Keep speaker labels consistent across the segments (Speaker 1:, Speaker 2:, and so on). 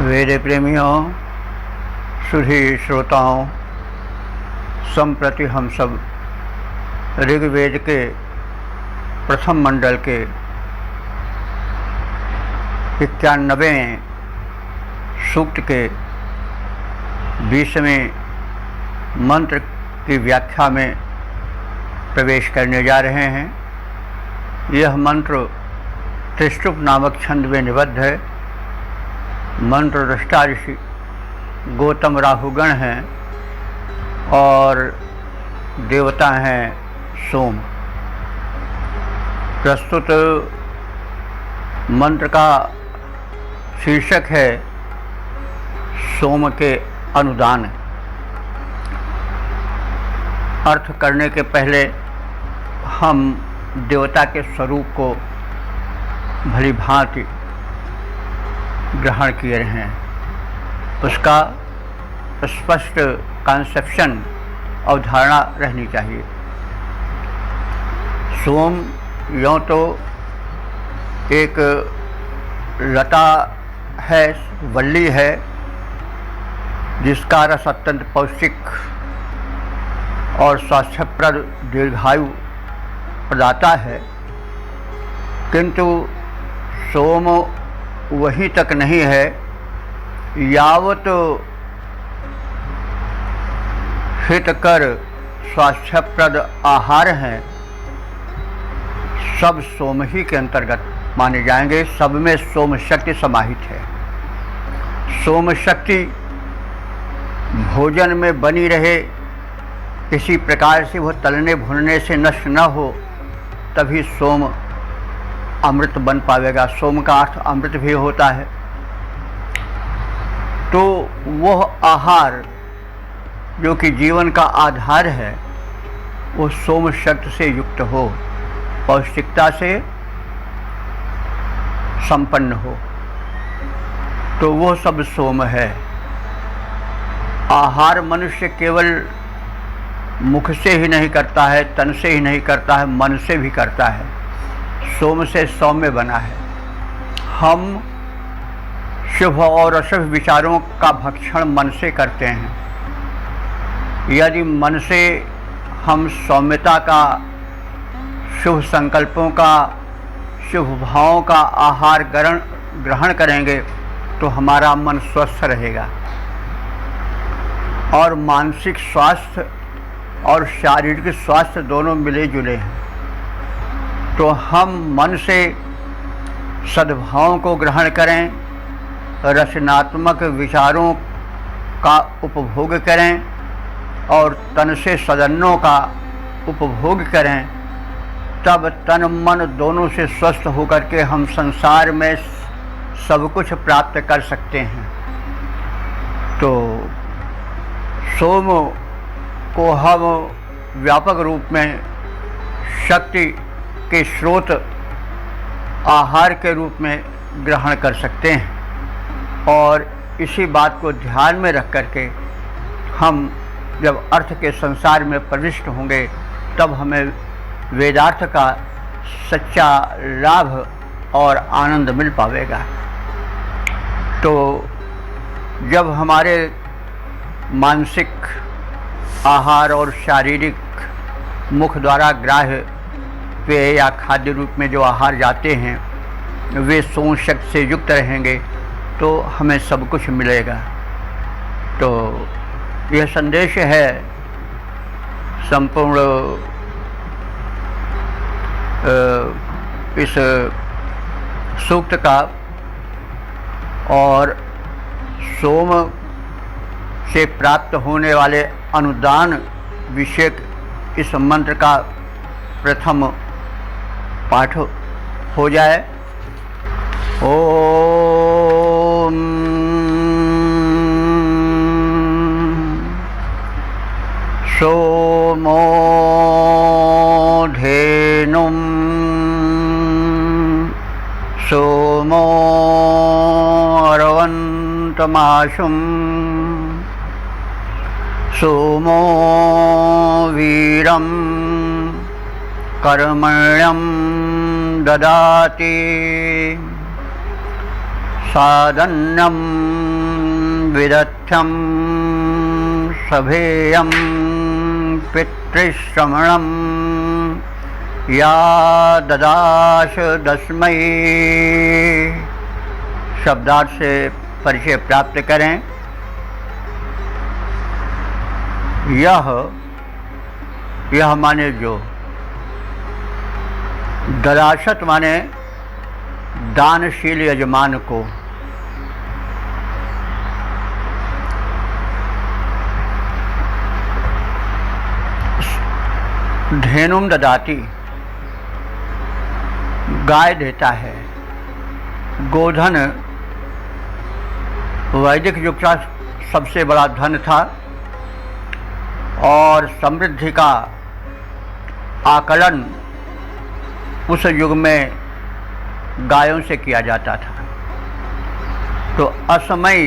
Speaker 1: वेद प्रेमियों, सुधी श्रोताओं, संप्रति हम सब ऋग्वेद के प्रथम मंडल के 91वें सूक्त के 20वें मंत्र की व्याख्या में प्रवेश करने जा रहे हैं। यह मंत्र त्रिष्टुप नामक छंद में निबद्ध है। मंत्र दृष्टा ऋषि गौतम राहुगण हैं और देवता हैं सोम। प्रस्तुत मंत्र का शीर्षक है सोम के अनुदान। अर्थ करने के पहले हम देवता के स्वरूप को भली भांति ग्रहण किए हैं। उसका स्पष्ट कॉन्सेप्शन अवधारणा रहनी चाहिए। सोम यों तो एक लता है, वल्ली है, जिसका रस अत्यंत पौष्टिक और स्वास्थ्यप्रद दीर्घायु प्रदाता है, किंतु सोम वहीं तक नहीं है यावत हितकर स्वास्थ्यप्रद आहार हैं सब सोम ही के अंतर्गत माने जाएंगे। सब में सोम शक्ति समाहित है। सोम शक्ति भोजन में बनी रहे, किसी प्रकार से वह तलने भुनने से नष्ट न हो, तभी सोम अमृत बन पावेगा। सोम का अर्थ अमृत भी होता है। तो वह आहार जो कि जीवन का आधार है, वो सोम शक्ति से युक्त हो, पौष्टिकता से संपन्न हो, तो वह सब सोम है। आहार मनुष्य केवल मुख से ही नहीं करता है, तन से ही नहीं करता है, मन से भी करता है। सोम से सौम्य बना है। हम शुभ और अशुभ विचारों का भक्षण मन से करते हैं। यदि मन से हम सौम्यता का, शुभ संकल्पों का, शुभ भावों का आहार ग्रहण करेंगे तो हमारा मन स्वस्थ रहेगा और मानसिक स्वास्थ्य और शारीरिक स्वास्थ्य दोनों मिले जुले हैं। तो हम मन से सद्भावों को ग्रहण करें, रचनात्मक विचारों का उपभोग करें और तन से सदन्यों का उपभोग करें, तब तन मन दोनों से स्वस्थ होकर के हम संसार में सब कुछ प्राप्त कर सकते हैं। तो सोम को हम व्यापक रूप में शक्ति के स्रोत आहार के रूप में ग्रहण कर सकते हैं। और इसी बात को ध्यान में रख करके हम जब अर्थ के संसार में प्रविष्ट होंगे, तब हमें वेदार्थ का सच्चा लाभ और आनंद मिल पावेगा। तो जब हमारे मानसिक आहार और शारीरिक मुख द्वारा ग्राह्य पेय या खाद्य रूप में जो आहार जाते हैं, वे सोम शक्ति से युक्त रहेंगे, तो हमें सब कुछ मिलेगा। तो यह संदेश है संपूर्ण इस सूक्त का। और सोम से प्राप्त होने वाले अनुदान विषयक इस मंत्र का प्रथम पाठ हो जाए। ओम सोमो धेनुम सोमो अरवन्तमाशुं सोमो वीरं कर्मण्यं ददाति साधन्यं विदथ्यं सभेयं पितृश्रमणं या ददाश दस्मै। शब्दार्थ से परिचय प्राप्त करें। यह माने जो, दराशत माने दानशील यजमान को, धेनुम ददाती गाय देता है। गोधन वैदिक युग का सबसे बड़ा धन था और समृद्धि का आकलन उस युग में गायों से किया जाता था। तो असमय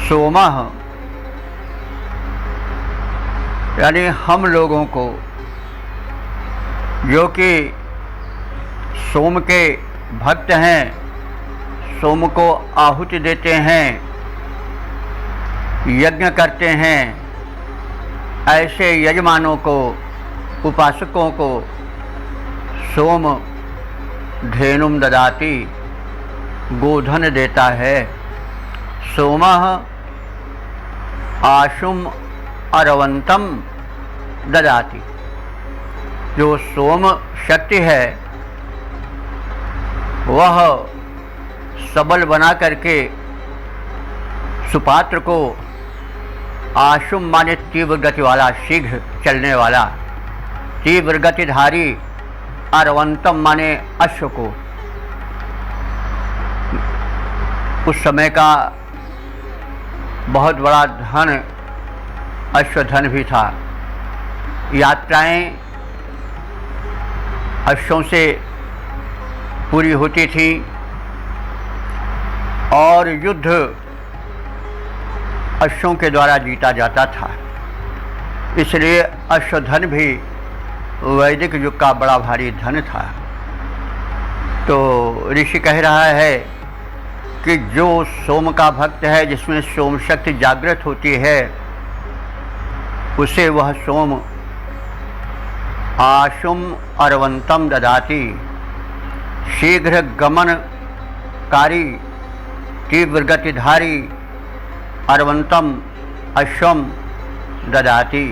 Speaker 1: सोमः यानी हम लोगों को जो कि सोम के भक्त हैं, सोम को आहुति देते हैं, यज्ञ करते हैं, ऐसे यजमानों को, उपासकों को सोम धेनुम ददाति गोधन देता है। सोमः आशुम अरवंतम ददाति। जो सोम शक्ति है वह सबल बना करके सुपात्र को, आशुम माने तीव्र गति वाला, शीघ्र चलने वाला, तीव्र गतिधारी, अरवंतम माने अश्व को। उस समय का बहुत बड़ा धन अश्वधन भी था। यात्राएं अश्वों से पूरी होती थी और युद्ध अश्वों के द्वारा जीता जाता था। इसलिए अश्वधन भी वैदिक युग का बड़ा भारी धन था। तो ऋषि कह रहा है कि जो सोम का भक्त है, जिसमें सोम शक्ति जागृत होती है, उसे वह सोम आशुम अरवंतम ददाति, शीघ्र गमनकारी, तीव्र गतिधारी, अरवंतम अश्वम ददाति,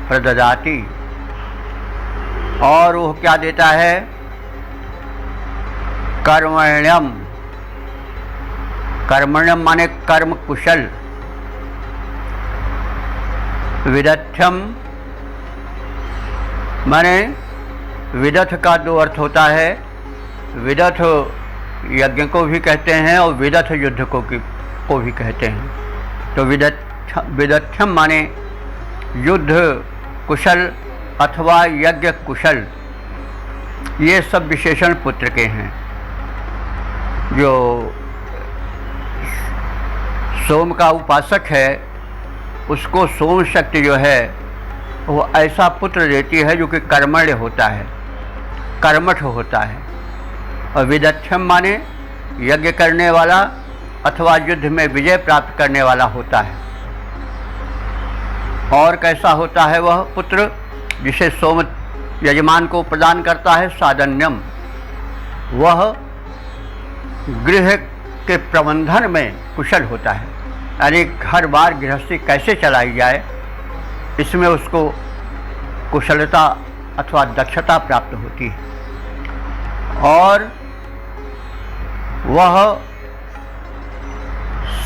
Speaker 1: प्रददाति। और वह क्या देता है? कर्मण्यम। कर्मण्यम माने कर्म कुशल। विदथ्यम माने विदथ का दो अर्थ होता है। विदथ यज्ञ को भी कहते हैं और विदथ युद्ध को भी कहते हैं। तो विदथ्यम माने युद्ध कुशल अथवा यज्ञ कुशल। ये सब विशेषण पुत्र के हैं। जो सोम का उपासक है उसको सोम शक्ति जो है वो ऐसा पुत्र देती है जो कि कर्मण्य होता है, कर्मठ होता है। और विदथ्यम माने यज्ञ करने वाला अथवा युद्ध में विजय प्राप्त करने वाला होता है। और कैसा होता है वह पुत्र? जिसे सोम यजमान को प्रदान करता है साधन्यम। वह गृह के प्रबंधन में कुशल होता है, यानी घर बार गृहस्थी कैसे चलाई जाए इसमें उसको कुशलता अथवा दक्षता प्राप्त होती है। और वह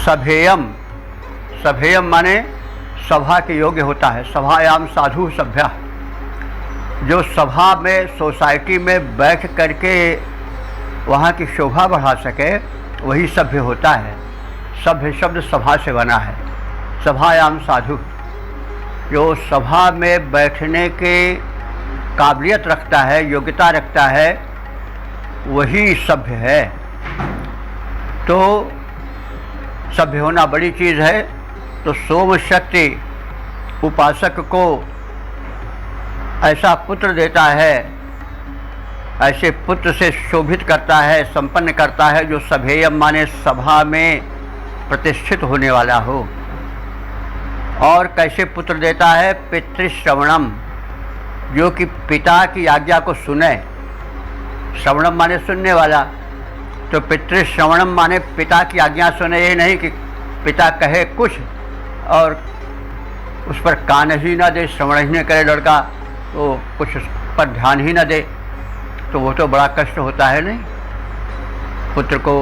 Speaker 1: सभेयम, सभेयम माने सभा के योग्य होता है। सभायाम साधु सभ्य। जो सभा में, सोसाइटी में बैठ करके वहाँ की शोभा बढ़ा सके वही सभ्य होता है। सभ्य शब्द सभा से बना है। सभायाम साधु, जो सभा में बैठने के काबिलियत रखता है, योग्यता रखता है, वही सभ्य है। तो सभ्य होना बड़ी चीज़ है। तो सोम शक्ति उपासक को ऐसा पुत्र देता है, ऐसे पुत्र से शोभित करता है, संपन्न करता है, जो सभेयम माने सभा में प्रतिष्ठित होने वाला हो। और कैसे पुत्र देता है? पितृश्रवणम, जो कि पिता की आज्ञा को सुने। श्रवणम माने सुनने वाला, तो पितृश्रवणम माने पिता की आज्ञा सुने। ये नहीं कि पिता कहे कुछ और उस पर कान ही ना दे, श्रवण ही न करे लड़का, तो कुछ उस पर ध्यान ही ना दे, तो वो तो बड़ा कष्ट होता है। नहीं, पुत्र को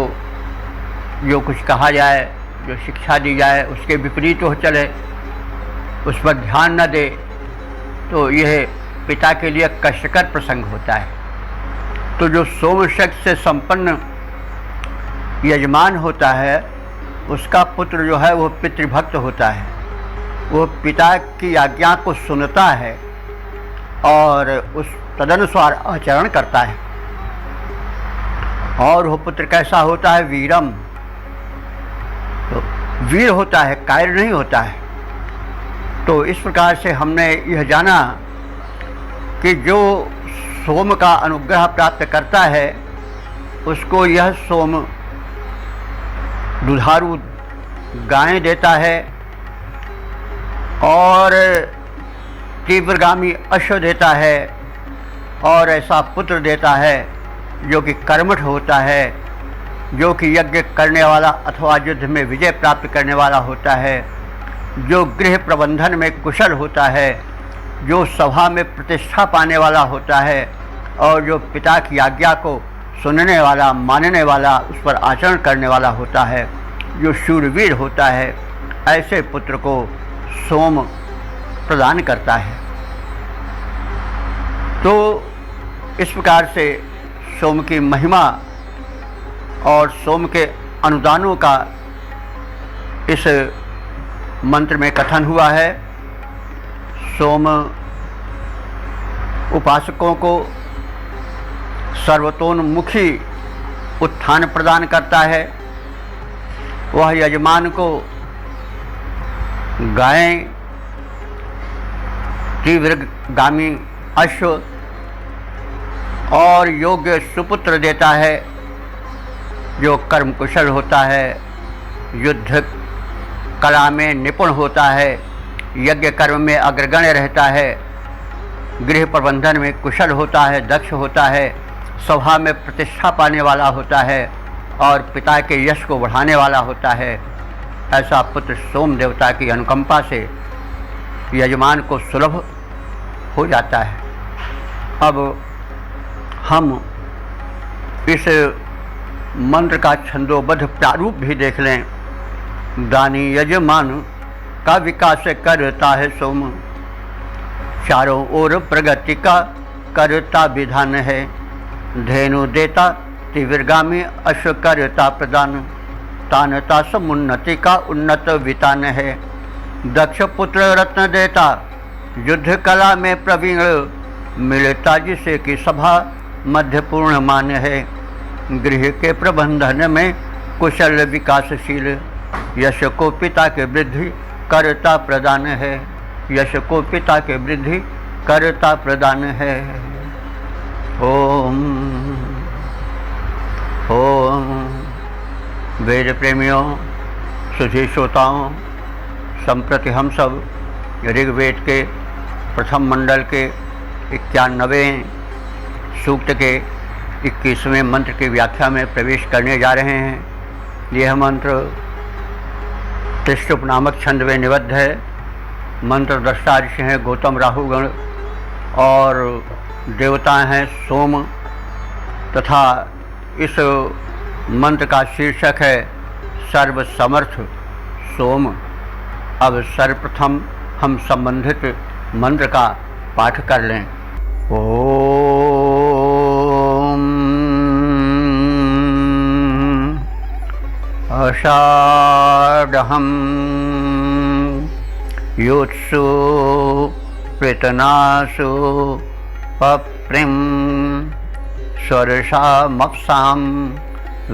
Speaker 1: जो कुछ कहा जाए, जो शिक्षा दी जाए, उसके विपरीत हो चले, उस पर ध्यान न दे, तो यह पिता के लिए कष्टकर प्रसंग होता है। तो जो सोम शक्ति से संपन्न यजमान होता है, उसका पुत्र जो है वो पितृभक्त होता है। वो पिता की आज्ञा को सुनता है और उस तदनुसार आचरण करता है। और वो पुत्र कैसा होता है? वीरम, तो वीर होता है, कायर नहीं होता है। तो इस प्रकार से हमने यह जाना कि जो सोम का अनुग्रह प्राप्त करता है, उसको यह सोम दुधारू गायें देता है और तीव्रगामी अश्व देता है, और ऐसा पुत्र देता है जो कि कर्मठ होता है, जो कि यज्ञ करने वाला अथवा युद्ध में विजय प्राप्त करने वाला होता है, जो गृह प्रबंधन में कुशल होता है, जो सभा में प्रतिष्ठा पाने वाला होता है, और जो पिता की आज्ञा को सुनने वाला, मानने वाला, उस पर आचरण करने वाला होता है, जो शूरवीर होता है। ऐसे पुत्र को सोम प्रदान करता है। तो इस प्रकार से सोम की महिमा और सोम के अनुदानों का इस मंत्र में कथन हुआ है। सोम उपासकों को सर्वतोन्मुखी उत्थान प्रदान करता है। वह यजमान को गायें, तीव्रगामी अश्व और योग्य सुपुत्र देता है, जो कर्म कुशल होता है, युद्ध कला में निपुण होता है, यज्ञ कर्म में अग्रगण्य रहता है, गृह प्रबंधन में कुशल होता है, दक्ष होता है, सभा में प्रतिष्ठा पाने वाला होता है और पिता के यश को बढ़ाने वाला होता है। ऐसा पुत्र सोम देवता की अनुकंपा से यजमान को सुलभ हो जाता है। अब हम इस मंत्र का छंदोबद्ध प्रारूप भी देख लें। दानी यजमान का विकास करता है सोम, चारों ओर प्रगति का करता विधान है। धेनु देता तीव्रगामी अश्व करता प्रदान, तानता समुन्नति का उन्नत वितान है। दक्ष पुत्र रत्न देता युद्ध कला में प्रवीण, मिलता जिसे की सभा मध्यपूर्ण मान है। गृह के प्रबंधन में कुशल विकासशील, यश को पिता के वृद्धि करता प्रदान है। यश को पिता के वृद्धि करता प्रदान है। ओम ओम। वेद प्रेमियों, सुधी श्रोताओं, संप्रति हम सब ऋग्वेद के प्रथम मंडल के 91वें सूक्त के 21वें मंत्र की व्याख्या में प्रवेश करने जा रहे हैं। यह मंत्र त्रिष्टुप नामक छंद में निबद्ध है। मंत्र दृष्टा ऋषि हैं गौतम राहुगण और देवता हैं सोम, तथा इस मंत्र का शीर्षक है सर्वसमर्थ सोम। अब सर्वप्रथम हम संबंधित मंत्र का पाठ कर लें। ओम अषाढ़हं योत्सु प्रेतनासु पप्रिं स्वरसामप्सां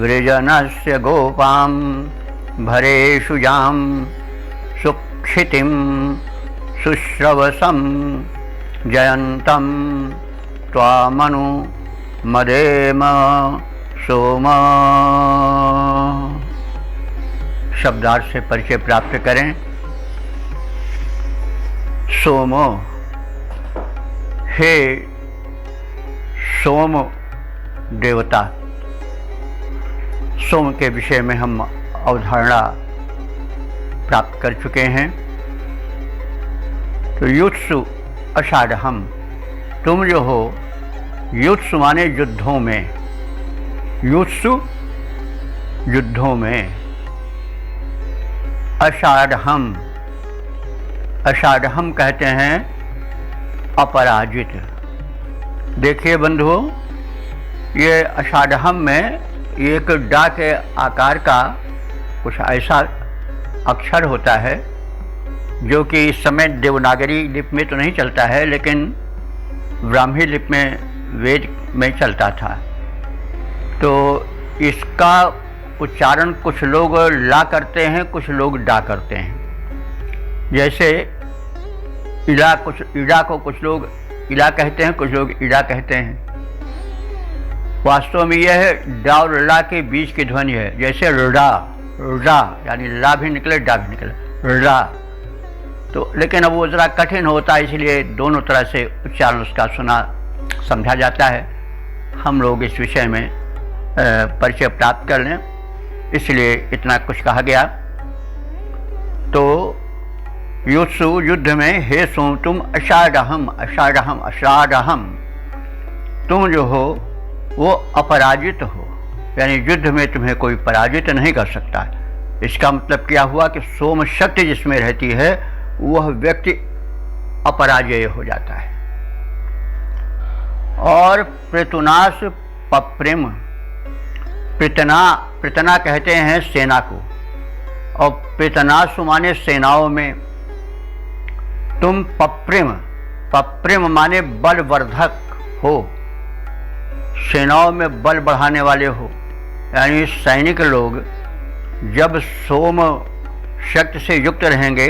Speaker 1: वृजनस्य गोपां भरेषु यां सुक्षितिं सुश्रवसं जयन्तं त्वामनु मदेम सोम। शब्दार्थ से परिचय प्राप्त करें। सोमो, हे सोम देवता। सोम के विषय में हम अवधारणा प्राप्त कर चुके हैं। तो युत्सु अषाढ़हम, तुम जो हो, युत्सु माने युद्धों में, युत्सु युद्धों में, अषाढ़हम, अषाढ़हम कहते हैं अपराजित। देखिए बंधुओं, ये अषाढ़हम में एक डा के आकार का कुछ ऐसा अक्षर होता है जो कि इस समय देवनागरी लिपि में तो नहीं चलता है, लेकिन ब्राह्मी लिपि में, वेद में चलता था। तो इसका उच्चारण कुछ लोग ला करते हैं, कुछ लोग डा करते हैं। जैसे इला, कुछ इड़ा को कुछ लोग इला कहते हैं, कुछ लोग इड़ा कहते हैं। वास्तव में यह है डा और ला के बीच की ध्वनि है। जैसे रा, रा यानी ला भी निकले, डा भी निकले, रा। तो लेकिन अब वो ज़रा कठिन होता है, इसलिए दोनों तरह से उच्चारण उसका सुना समझा जाता है। हम लोग इस विषय में परिचय प्राप्त कर लें, इसलिए इतना कुछ कहा गया। तो युत्सु युद्ध में, हे सोम तुम अषाढ़हम, अषाढ़हम, अषाढ़हम, तुम जो हो वो अपराजित हो, यानी युद्ध में तुम्हें कोई पराजित नहीं कर सकता। इसका मतलब क्या हुआ कि सोम शक्ति जिसमें रहती है वह व्यक्ति अपराजय हो जाता है। और पृतुनास पप्रिम, पृतना, पृतना कहते हैं सेना को, और पृतनासु माने सेनाओं में। तुम पप्रिम, पप्रिम माने बलवर्धक हो, सेनाओं में बल बढ़ाने वाले हो। यानी सैनिक लोग जब सोम शक्ति से युक्त रहेंगे,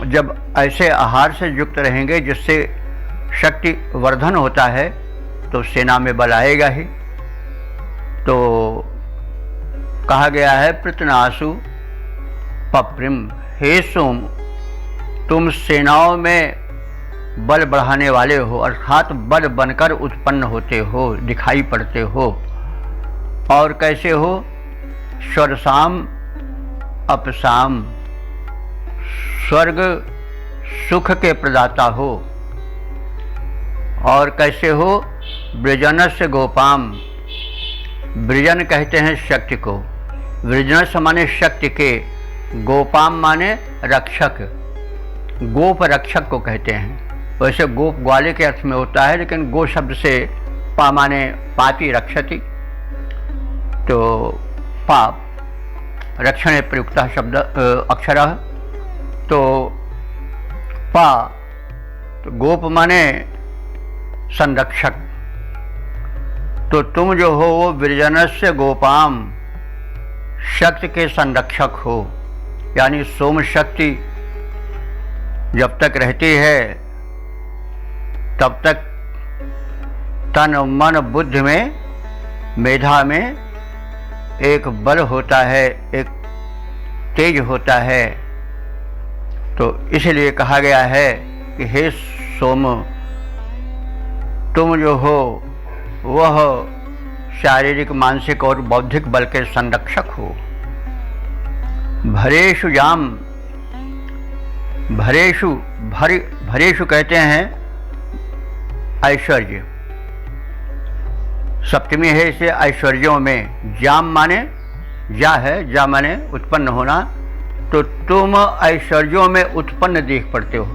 Speaker 1: जब ऐसे आहार से युक्त रहेंगे जिससे शक्ति वर्धन होता है, तो सेना में बल आएगा ही। तो कहा गया है पृतनासु पप्रिम, हे सोम तुम सेनाओं में बल बढ़ाने वाले हो, अर्थात बल बनकर उत्पन्न होते हो, दिखाई पड़ते हो। और कैसे हो? स्वर्साम अपसाम, स्वर्ग सुख के प्रदाता हो। और कैसे हो? वृजनस्य गोपाम, वृजन कहते हैं शक्ति को, वृजनस माने शक्ति के, गोपाम माने रक्षक, गोप रक्षक को कहते हैं। वैसे गोप ग्वाले के अर्थ में होता है, लेकिन गो शब्द से पा माने पाति रक्षति, तो पाप रक्षणे प्रयुक्त शब्द अक्षर। तो पा, तो गोप माने संरक्षक। तो तुम जो हो वो वृजनस्य गोपाम, शक्ति के संरक्षक हो। यानी सोम शक्ति जब तक रहती है तब तक तन मन बुद्धि में, मेधा में एक बल होता है, एक तेज होता है। तो इसलिए कहा गया है कि हे सोम तुम जो हो वह शारीरिक, मानसिक और बौद्धिक बल के संरक्षक हो। भरेशु जाम, भरेशु, भरेशु कहते हैं ऐश्वर्य, सप्तमी है इसे ऐश्वर्यों में। जाम माने जा है, जा माने उत्पन्न होना। तो तुम ऐश्वर्यों में उत्पन्न देख पड़ते हो,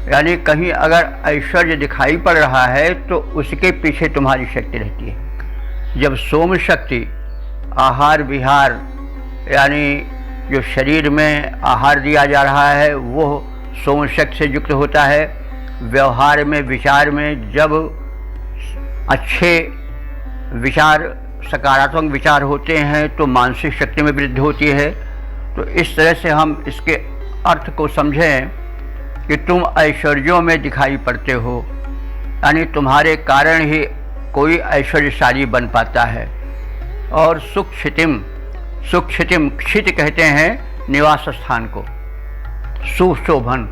Speaker 1: यानी कहीं अगर ऐश्वर्य दिखाई पड़ रहा है तो उसके पीछे तुम्हारी शक्ति रहती है। जब सोम शक्ति आहार विहार, यानी जो शरीर में आहार दिया जा रहा है वो सोम शक्ति से युक्त होता है। व्यवहार में, विचार में जब अच्छे विचार, सकारात्मक विचार होते हैं तो मानसिक शक्ति में वृद्धि होती है। तो इस तरह से हम इसके अर्थ को समझें कि तुम ऐश्वर्यों में दिखाई पड़ते हो, यानी तुम्हारे कारण ही कोई ऐश्वर्यशाली बन पाता है। और सुख क्षितिम, सुक्षितिम, क्षित कहते हैं निवास स्थान को, सुशोभन।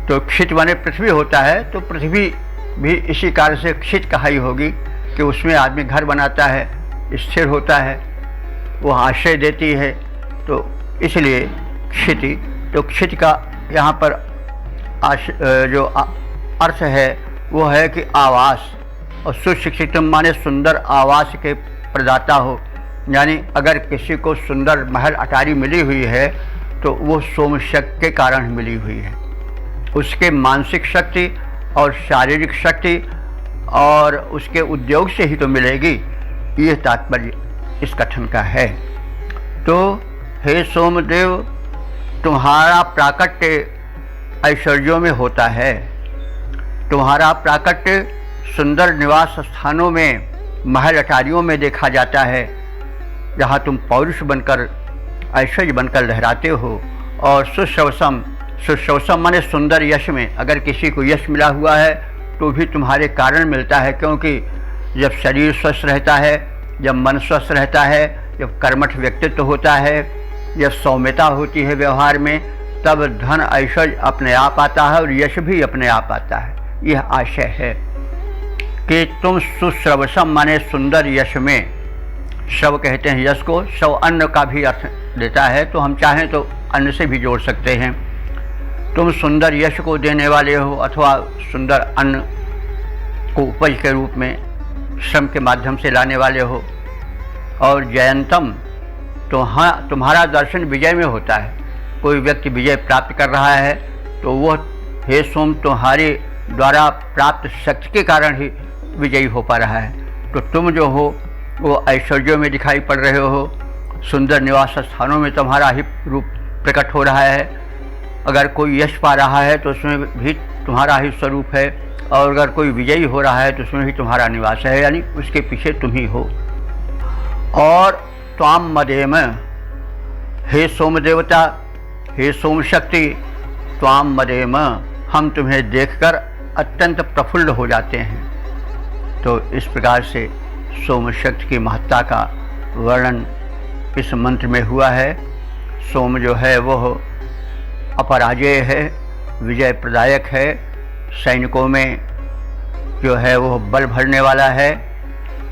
Speaker 1: तो क्षित माने पृथ्वी होता है, तो पृथ्वी भी इसी कार्य से क्षित कहाई होगी कि उसमें आदमी घर बनाता है, स्थिर होता है, वो आश्रय देती है, तो इसलिए क्षिति। तो क्षित का यहाँ पर जो अर्थ है वो है कि आवास, और सुशिक्षित माने सुंदर आवास के प्रदाता हो। यानी अगर किसी को सुंदर महल अटारी मिली हुई है तो वो सोमशक के कारण मिली हुई है। उसके मानसिक शक्ति और शारीरिक शक्ति और उसके उद्योग से ही तो मिलेगी, ये तात्पर्य इस कथन का है। तो हे सोमदेव, तुम्हारा प्राकट्य ऐश्वर्यों में होता है। तुम्हारा प्राकट्य सुंदर निवास स्थानों में, महल अटारियों में देखा जाता है, जहाँ तुम पौरुष बनकर, ऐश्वर्य बनकर लहराते हो। और सुश्रवसम, सुश्रवसम माने सुंदर यश में, अगर किसी को यश मिला हुआ है तो भी तुम्हारे कारण मिलता है, क्योंकि जब शरीर स्वस्थ रहता है, जब मन स्वस्थ रहता है, जब कर्मठ व्यक्तित्व होता है, जब सौम्यता होती है व्यवहार में, तब धन ऐश्वर्य अपने आप आता है और यश भी अपने आप आता है। यह आशय है कि तुम सुश्रवसम माने सुंदर यश में, शव कहते हैं यश को, शव अन्न का भी अर्थ देता है, तो हम चाहें तो अन्न से भी जोड़ सकते हैं। तुम सुंदर यश को देने वाले हो, अथवा सुंदर अन्न को उपज के रूप में श्रम के माध्यम से लाने वाले हो। और जयंतम, तुम्हारा दर्शन विजय में होता है। कोई व्यक्ति विजय प्राप्त कर रहा है तो वह हे सोम तुम्हारे द्वारा प्राप्त शक्ति के कारण ही विजयी हो पा रहा है। तो तुम जो हो वो ऐश्वर्यों में दिखाई पड़ रहे हो, सुंदर निवास स्थानों में तुम्हारा ही रूप प्रकट हो रहा है। अगर कोई यश पा रहा है तो उसमें भी तुम्हारा ही स्वरूप है, और अगर कोई विजयी हो रहा है तो उसमें भी तुम्हारा निवास है, यानी उसके पीछे तुम ही हो। और त्वाम मदेम, हे सोम देवता, हे सोम शक्ति, त्वाम मदेम, हम तुम्हें देखकर अत्यंत प्रफुल्ल हो जाते हैं। तो इस प्रकार से सोम शक्ति की महत्ता का वर्णन इस मंत्र में हुआ है। सोम जो है वह अपराजेय है, विजय प्रदायक है, सैनिकों में जो है वह बल भरने वाला है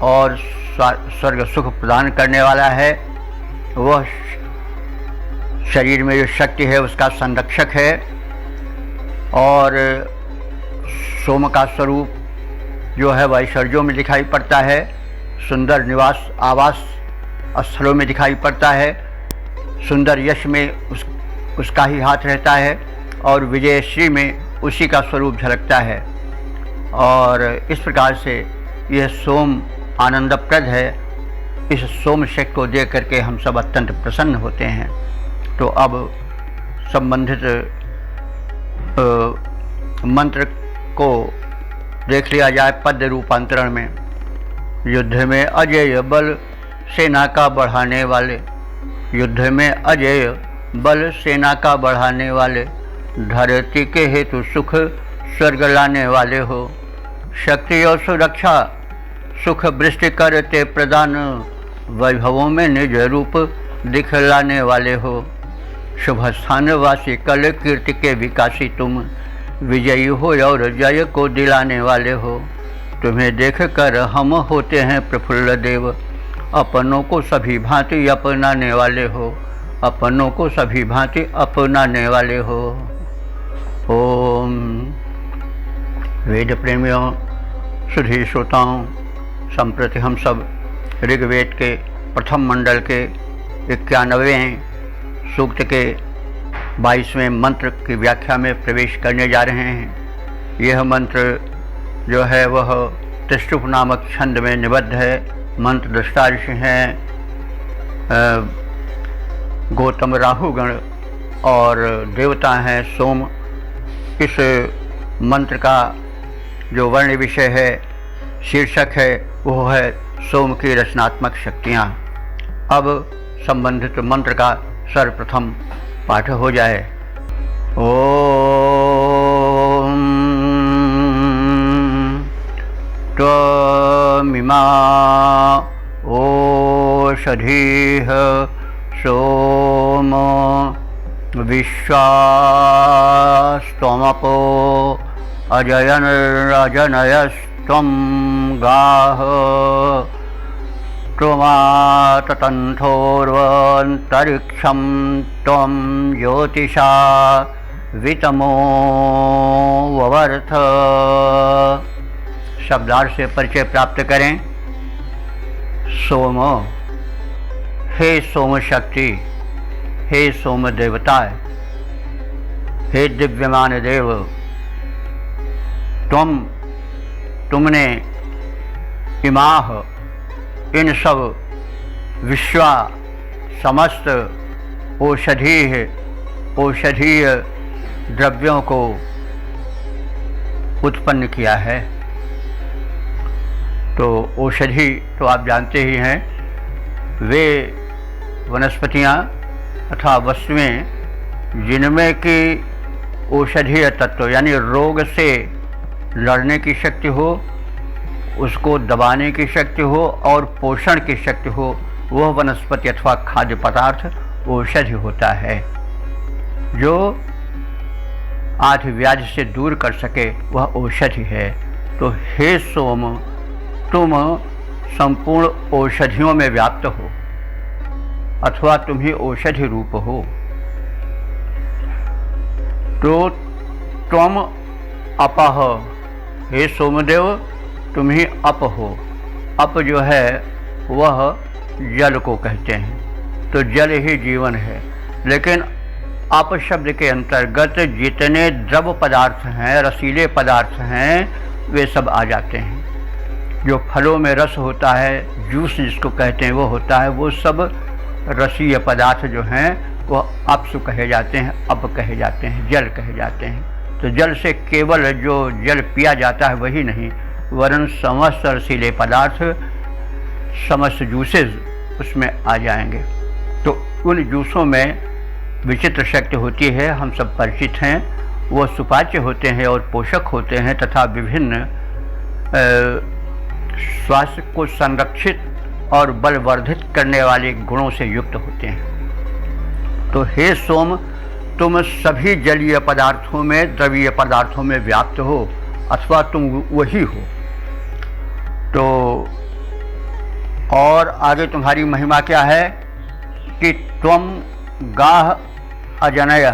Speaker 1: और स्वर्ग सुख प्रदान करने वाला है। वह शरीर में जो शक्ति है उसका संरक्षक है। और सोम का स्वरूप जो है वह ऐश्वर्यों में दिखाई पड़ता है, सुंदर निवास आवास स्थलों में दिखाई पड़ता है, सुंदर यश में उसका ही हाथ रहता है, और विजयश्री में उसी का स्वरूप झलकता है। और इस प्रकार से यह सोम आनंदप्रद है। इस सोम शक्ति को देख करके हम सब अत्यंत प्रसन्न होते हैं। तो अब संबंधित मंत्र को देख लिया जाए पद्य रूपांतरण में। युद्ध में अजेय बल सेना का बढ़ाने वाले, युद्ध में अजेय बल सेना का बढ़ाने वाले, धरती के हेतु सुख स्वर्ग लाने वाले हो। शक्ति और सुरक्षा सुख वृष्टि करते प्रदान, वैभवों में निज रूप दिखलाने वाले हो। शुभ स्थान वासी कल कीर्ति के विकासी तुम, विजयी हो और जय को दिलाने वाले हो। तुम्हें देख कर हम होते हैं प्रफुल्ल देव, अपनों को सभी भांति अपनाने वाले हो, अपनों को सभी भांति अपनाने वाले हो। ओम। वेद प्रेमियों, सुधी श्रोताओं, संप्रति हम सब ऋग्वेद के प्रथम मंडल के 91वें सूक्त के 22वें मंत्र की व्याख्या में प्रवेश करने जा रहे हैं। यह मंत्र जो है वह त्रिष्टुप नामक छंद में निबद्ध है। मंत्र दृष्टा ऋषि हैं गौतम राहुगण और देवता हैं सोम। इस मंत्र का जो वर्ण विषय है, शीर्षक है, वो है सोम की रचनात्मक शक्तियाँ। अब संबंधित मंत्र का सर्वप्रथम पाठ हो जाए। ओम त्वमिमा ओषधयः ओषधीः सोम विश्वास्त्वमपो अजयनरजनयस्त्वं गाः त्वमाततन्थोर्वन्तरिक्षं त्वं ज्योतिषा वितमो ववर्थ। शब्दार्थ से परिचय प्राप्त करें। सोम, हे सोम शक्ति, हे सोम देवता, हे दिव्यमान देव, तुमने इमाह इन सब विश्वा समस्त औषधीय द्रव्यों को उत्पन्न किया है। तो औषधि तो आप जानते ही हैं, वे वनस्पतियाँ अथवा वस्तुएं जिनमें कि औषधीय तत्व यानी रोग से लड़ने की शक्ति हो, उसको दबाने की शक्ति हो और पोषण की शक्ति हो, वह वनस्पति अथवा खाद्य पदार्थ औषधि होता है। जो आदि व्याधि से दूर कर सके वह औषधि है। तो हे सोम, तुम संपूर्ण औषधियों में व्याप्त हो अथवा तुम ही औषधि रूप हो। तो त्वम अपः, हे सोमदेव तुम ही अप हो। अप जो है वह जल को कहते हैं, तो जल ही जीवन है। लेकिन अप शब्द के अंतर्गत जितने द्रव पदार्थ हैं, रसीले पदार्थ हैं, वे सब आ जाते हैं। जो फलों में रस होता है, जूस जिसको कहते हैं वो होता है, वो सब रसीय पदार्थ जो हैं वह अपसु कहे जाते हैं, अप कहे जाते हैं, जल कहे जाते हैं। तो जल से केवल जो जल पिया जाता है वही नहीं, वरन समस्त रसीले पदार्थ, समस्त जूसेस उसमें आ जाएंगे। तो उन जूसों में विचित्र शक्ति होती है, हम सब परिचित हैं। वो सुपाच्य होते हैं और पोषक होते हैं तथा विभिन्न स्वास्थ्य को संरक्षित और बलवर्धित करने वाले गुणों से युक्त होते हैं। तो हे सोम, तुम सभी जलीय पदार्थों में, द्रवीय पदार्थों में व्याप्त हो अथवा तुम वही हो। तो और आगे तुम्हारी महिमा क्या है कि त्वम गाह अजनय,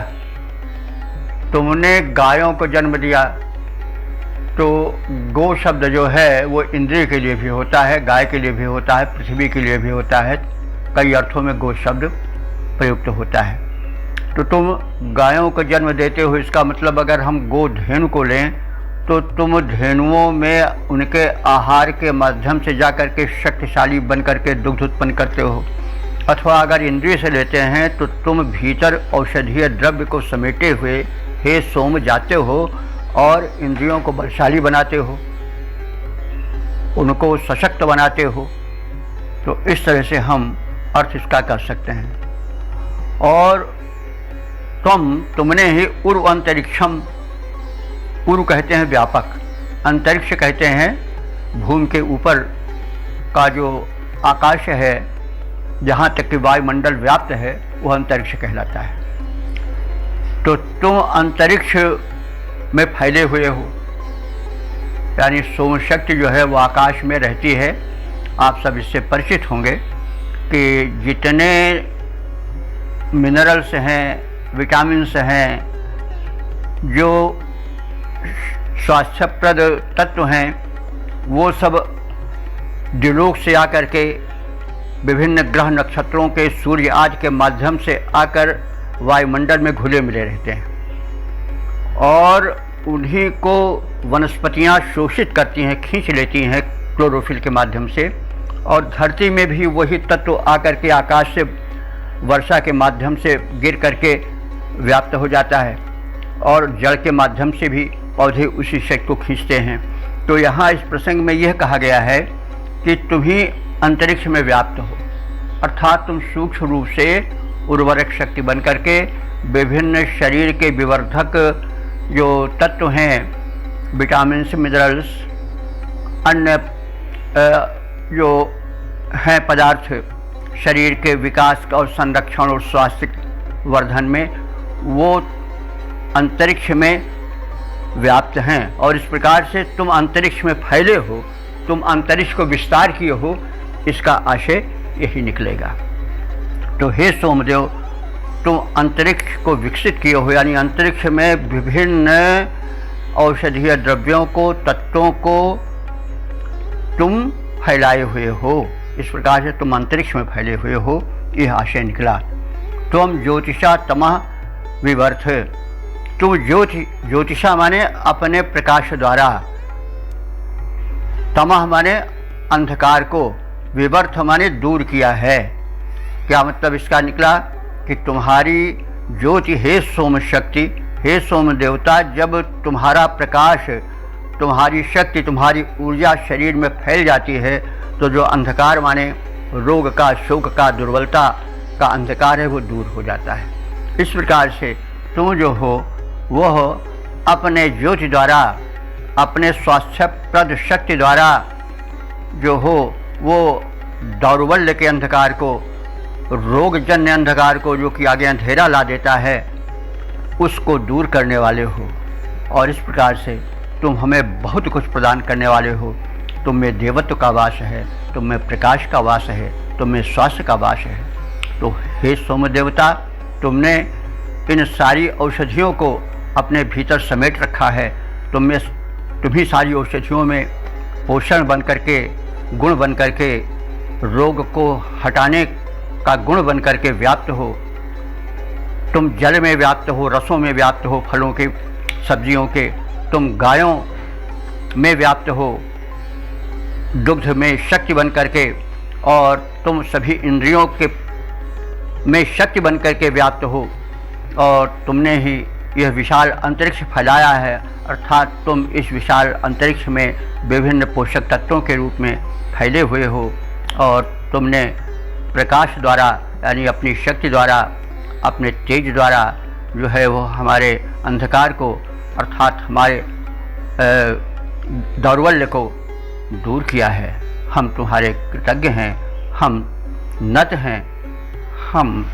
Speaker 1: तुमने गायों को जन्म दिया। तो गो शब्द जो है वो इंद्रिय के लिए भी होता है, गाय के लिए भी होता है, पृथ्वी के लिए भी होता है। कई अर्थों में गो शब्द प्रयुक्त होता है। तो तुम गायों को जन्म देते हो, इसका मतलब अगर हम गोधेनु को लें तो तुम धेनुओं में उनके आहार के माध्यम से जाकर के शक्तिशाली बन करके दुग्ध उत्पन्न करते हो। अथवा अगर इंद्रिय से लेते हैं तो तुम भीतर औषधीय द्रव्य को समेटे हुए हे सोम जाते हो और इंद्रियों को बलशाली बनाते हो, उनको सशक्त बनाते हो। तो इस तरह से हम अर्थ इसका कर सकते हैं। और तुमने ही उर्व अंतरिक्षम, उर्व कहते हैं व्यापक, अंतरिक्ष कहते हैं भूमि के ऊपर का जो आकाश है, जहाँ तक कि वायुमंडल व्याप्त है, वह अंतरिक्ष कहलाता है। तो तुम अंतरिक्ष में फैले हुए हो, यानी सोम शक्ति जो है वो आकाश में रहती है। आप सब इससे परिचित होंगे कि जितने मिनरल्स हैं, विटामिन्स हैं, जो स्वास्थ्यप्रद तत्व हैं, वो सब द्युलोक से आकर के विभिन्न ग्रह नक्षत्रों के, सूर्य आदि के माध्यम से आकर वायुमंडल में घुले मिले रहते हैं और उन्हीं को वनस्पतियां शोषित करती हैं, खींच लेती हैं क्लोरोफिल के माध्यम से। और धरती में भी वही तत्व आकर के आकाश से वर्षा के माध्यम से गिर करके व्याप्त हो जाता है और जल के माध्यम से भी पौधे उसी शक्ति को खींचते हैं। तो यहाँ इस प्रसंग में यह कहा गया है कि तुम ही अंतरिक्ष में व्याप्त हो, अर्थात तुम सूक्ष्म रूप से उर्वरक शक्ति बन करके विभिन्न शरीर के विवर्धक जो तत्व हैं, विटामिन्स, मिनरल्स, अन्य जो हैं पदार्थ, शरीर के विकास और संरक्षण और स्वास्थ्य वर्धन में वो अंतरिक्ष में व्याप्त हैं। और इस प्रकार से तुम अंतरिक्ष में फैले हो, तुम अंतरिक्ष को विस्तार किए हो, इसका आशय यही निकलेगा। तो हे सोमदेव, तुम अंतरिक्ष को विकसित किए हो, यानी अंतरिक्ष में विभिन्न औषधीय द्रव्यों को, तत्वों को तुम फैलाए हुए हो। इस प्रकार से तुम अंतरिक्ष में फैले हुए हो, यह आशय निकला। तुम ज्योतिषा तमः विवर्थ, तुम ज्योतिषा माने अपने प्रकाश द्वारा, तमः माने अंधकार को, विवर्थ माने दूर किया है। क्या मतलब इसका निकला कि तुम्हारी ज्योति, हे सोम शक्ति, हे सोम देवता, जब तुम्हारा प्रकाश, तुम्हारी शक्ति, तुम्हारी ऊर्जा शरीर में फैल जाती है तो जो अंधकार माने रोग का, शोक का, दुर्बलता का अंधकार है वो दूर हो जाता है। इस प्रकार से तुम जो हो वह अपने ज्योति द्वारा, अपने स्वास्थ्यप्रद शक्ति द्वारा जो हो वो दौर्बल्य के अंधकार को, रोगजन्य अंधकार को, जो कि आगे अंधेरा ला देता है, उसको दूर करने वाले हो। और इस प्रकार से तुम हमें बहुत कुछ प्रदान करने वाले हो। तुम में देवत्व का वास है, तुम में प्रकाश का वास है, तुम में स्वास्थ्य का वास है। तो हे सोम देवता, तुमने इन सारी औषधियों को अपने भीतर समेट रखा है। तुम्ही सारी औषधियों में पोषण बन करके, गुण बन करके, रोग को हटाने का गुण बन करके व्याप्त हो। तुम जल में व्याप्त हो, रसों में व्याप्त हो, फलों के, सब्जियों के, तुम गायों में व्याप्त हो, दुग्ध में शक्ति बन करके, और तुम सभी इंद्रियों के में शक्ति बन करके व्याप्त हो। और तुमने ही यह विशाल अंतरिक्ष फैलाया है, अर्थात तुम इस विशाल अंतरिक्ष में विभिन्न पोषक तत्वों के रूप में फैले हुए हो। और तुमने प्रकाश द्वारा, यानी अपनी शक्ति द्वारा, अपने तेज द्वारा जो है वो हमारे अंधकार को, अर्थात हमारे दौर्बल्य को दूर किया है। हम तुम्हारे कृतज्ञ हैं, हम नत हैं, हम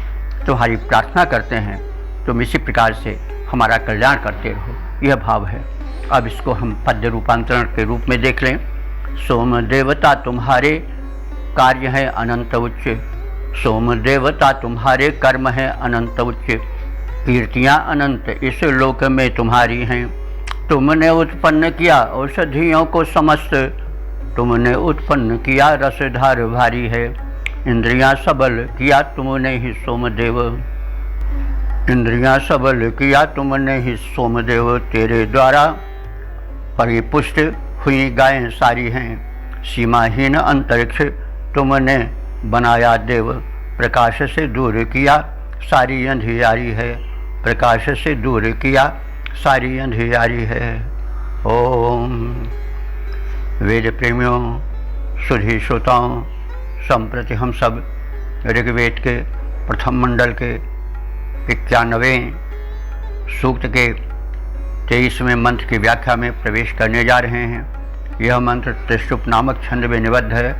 Speaker 1: तुम्हारी प्रार्थना करते हैं। तुम इसी प्रकार से हमारा कल्याण करते रहो, यह भाव है। अब इसको हम पद्य रूपांतरण के रूप में देख लें। सोम देवता तुम्हारे कार्य है अनंत उच्च, सोम देवता तुम्हारे कर्म है अनंत उच्च, कीर्तियाँ अनंत इस लोक में तुम्हारी हैं। तुमने उत्पन्न किया औषधियों को समस्त, तुमने उत्पन्न किया रसधार भारी है। इंद्रियां सबल किया तुमने ही सोमदेव, इंद्रियां सबल किया तुमने ही सोमदेव। तेरे द्वारा परिपुष्ट हुई गायें सारी हैं, सीमाहीन अंतरिक्ष तुमने बनाया देव। प्रकाश से दूर किया सारी अंधियारी है, प्रकाश से दूर किया सारी अंधियारी है। ओम। वेद प्रेमियों, सुधी श्रोताओं, संप्रति हम सब ऋग्वेद के प्रथम मंडल के 91वें सूक्त के 23वें मंत्र की व्याख्या में प्रवेश करने जा रहे हैं। यह मंत्र त्रिशुप नामक छंद में निबद्ध है।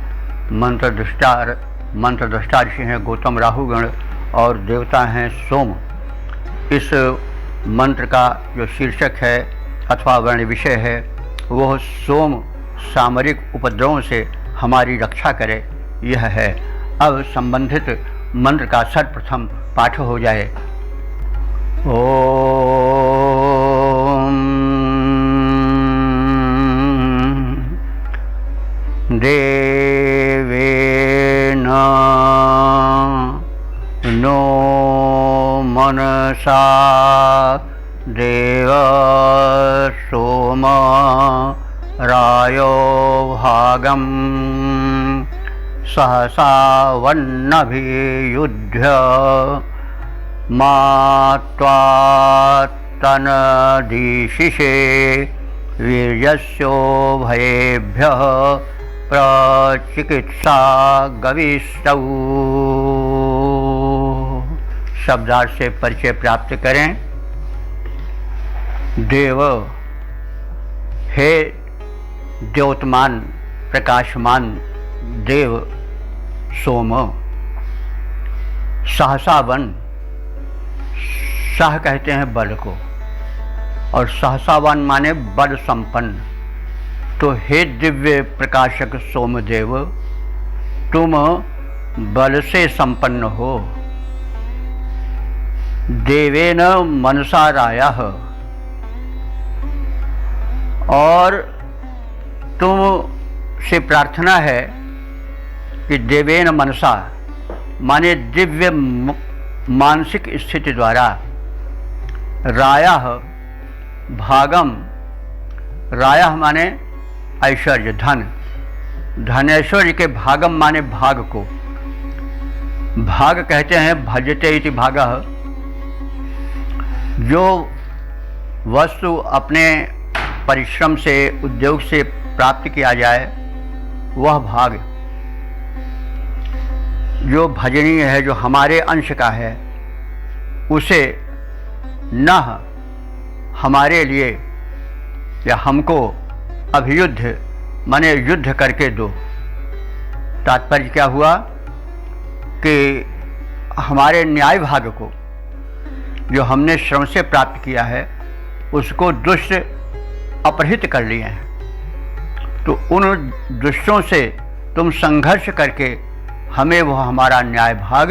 Speaker 1: मंत्र दृष्टा ऋषि हैं गौतम राहुगण और देवता हैं सोम। इस मंत्र का जो शीर्षक है अथवा वर्ण विषय है वह सोम सामरिक उपद्रवों से हमारी रक्षा करे, यह है। अब संबंधित मंत्र का सर्वप्रथम पाठ हो जाए। ओम देवेन नो मनसा देव सोम रायो भागम सहसा वन्नभियुध्य मात्वा तनदीशिषे वीर्यस्यो भयेभ्यः प्रचिकित्सा गविष्टौ। शब्दार्थ से परिचय प्राप्त करें। देव, हे द्योतमान प्रकाशमान देव सोम, सहसा वन, सह कहते हैं बल को, और सहसा वन माने बल संपन्न। तो हे दिव्य प्रकाशक सोमदेव, तुम बल से संपन्न हो। देवेन मनसा रायः, और तुम से प्रार्थना है कि देवेन मनसा माने दिव्य मानसिक स्थिति द्वारा, रायः भागम, रायः माने ऐश्वर्य धन, धनेश्वर्य के भागम माने भाग को। भाग कहते हैं भजते इति भागः, जो वस्तु अपने परिश्रम से उद्योग से प्राप्त किया जाए वह भाग, जो भजनीय है, जो हमारे अंश का है, उसे न हमारे लिए या हमको अभियुद्ध माने युद्ध करके दो। तात्पर्य क्या हुआ कि हमारे न्याय भाग को, जो हमने श्रम से प्राप्त किया है, उसको दुष्ट अपहृत कर लिए हैं। तो उन दुष्टों से तुम संघर्ष करके हमें वह हमारा न्याय भाग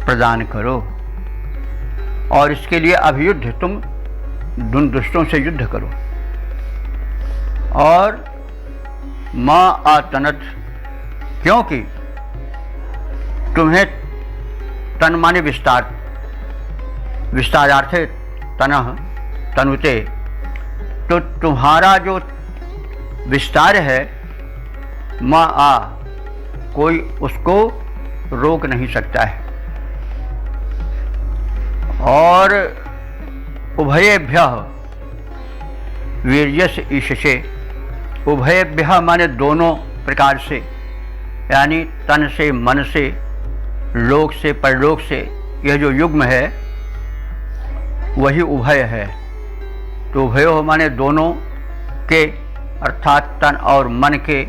Speaker 1: प्रदान करो, और इसके लिए अभियुद्ध तुम उन दुष्टों से युद्ध करो। और माँ आतनत, क्योंकि तुम्हें तन माने विस्तार, विस्तारार्थे तनः तनुते, तो तुम्हारा जो विस्तार है माँ आ, कोई उसको रोक नहीं सकता है। और उभयेभ्यः वीर्यस्य ईशसे, उभयेभ्यः माने दोनों प्रकार से, यानी तन से, मन से, लोक से, परलोक से, यह जो युग्म है वही उभय है। तो उभयो माने दोनों के, अर्थात तन और मन के,